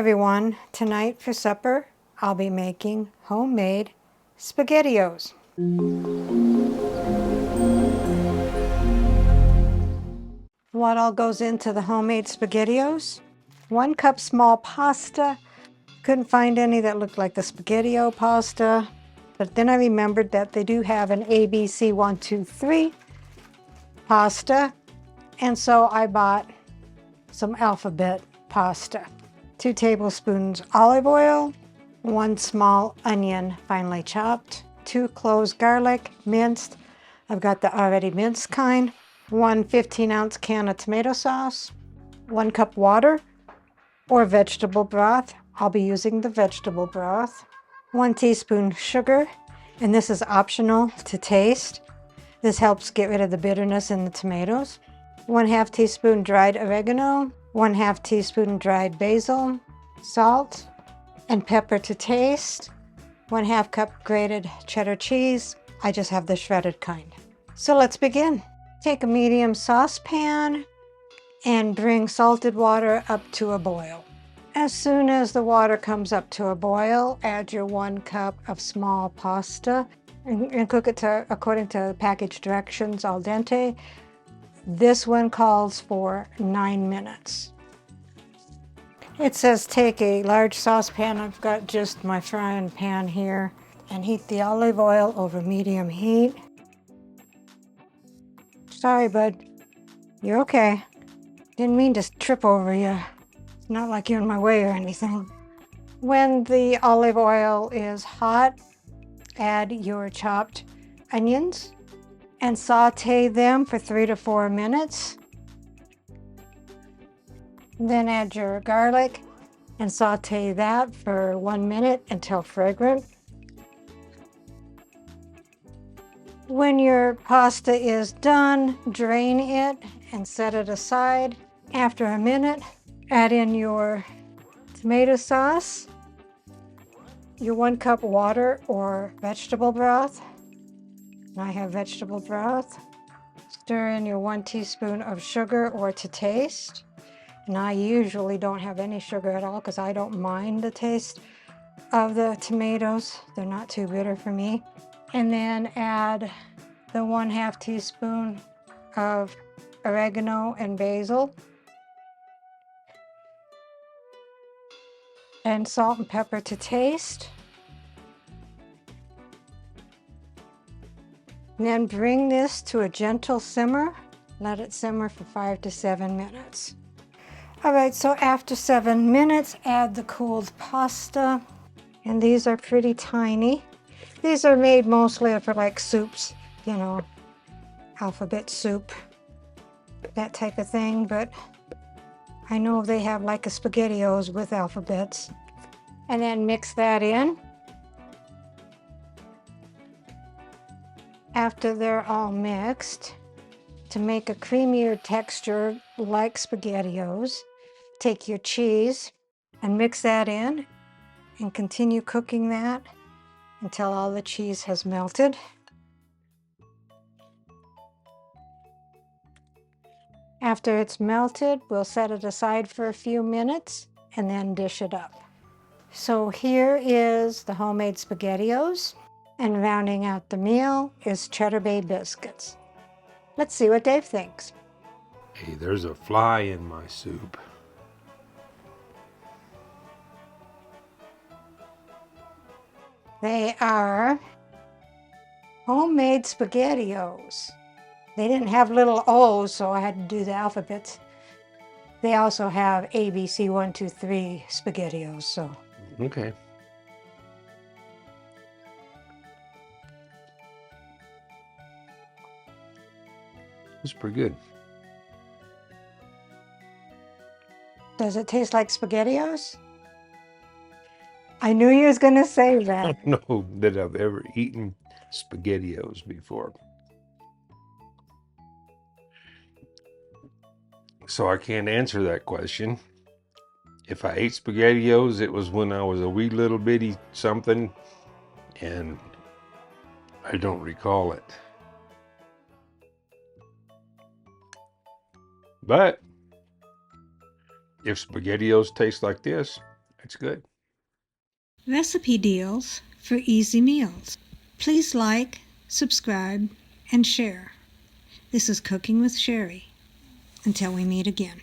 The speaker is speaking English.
everyone, tonight for supper I'll be making homemade SpaghettiOs. What all goes into the homemade SpaghettiOs? 1 cup small pasta. Couldn't find any that looked like the SpaghettiO pasta, but then I remembered that they do have an ABC 123 pasta, and so I bought some alphabet pasta. 2 tablespoons olive oil, 1 small onion finely chopped, 2 cloves garlic minced. I've got the already minced kind, 1 15-ounce can of tomato sauce, 1 cup water or vegetable broth. I'll be using the vegetable broth, 1 teaspoon sugar, and this is optional to taste. This helps get rid of the bitterness in the tomatoes. 1/2 teaspoon dried oregano, 1/2 teaspoon dried basil, salt and pepper to taste, 1/2 cup grated cheddar cheese. I just have the shredded kind. So let's begin. Take a medium saucepan and bring salted water up to a boil. As soon as the water comes up to a boil, add your 1 cup of small pasta and cook it according to package directions, al dente. This one calls for 9 minutes. It says take a large saucepan. I've got just my frying pan here, and heat the olive oil over medium heat. Sorry, bud. You're okay. Didn't mean to trip over you. It's not like you're in my way or anything. When the olive oil is hot, add your chopped onions and saute them for 3 to 4 minutes. Then add your garlic and saute that for 1 minute until fragrant. When your pasta is done, drain it and set it aside. After a minute, add in your tomato sauce, your 1 cup water or vegetable broth. I have vegetable broth. Stir in your 1 teaspoon of sugar or to taste. And I usually don't have any sugar at all because I don't mind the taste of the tomatoes. They're not too bitter for me. And then add the 1/2 teaspoon of oregano and basil. And salt and pepper to taste. And then bring this to a gentle simmer. Let it simmer for 5 to 7 minutes. All right, so after 7 minutes, add the cooled pasta. And these are pretty tiny. These are made mostly for like soups, you know, alphabet soup, that type of thing. But I know they have like a SpaghettiO's with alphabets. And then mix that in. After they're all mixed, to make a creamier texture like SpaghettiO's, take your cheese and mix that in and continue cooking that until all the cheese has melted. After it's melted, we'll set it aside for a few minutes and then dish it up. So here is the homemade SpaghettiOs, and rounding out the meal is Cheddar Bay biscuits. Let's see what Dave thinks. Hey, there's a fly in my soup. They are homemade SpaghettiOs. They didn't have little O's, so I had to do the alphabets. They also have ABC 123 SpaghettiOs, so. Okay. It's pretty good. Does it taste like SpaghettiOs? I knew you was gonna say I that. don't know that I've ever eaten SpaghettiOs before. So I can't answer that question. If I ate SpaghettiOs, it was when I was a wee little bitty something, and I don't recall it. But if SpaghettiOs taste like this, It's good. Recipe deals for easy meals. Please like, subscribe, and share. This is Cooking with Sherry. Until we meet again.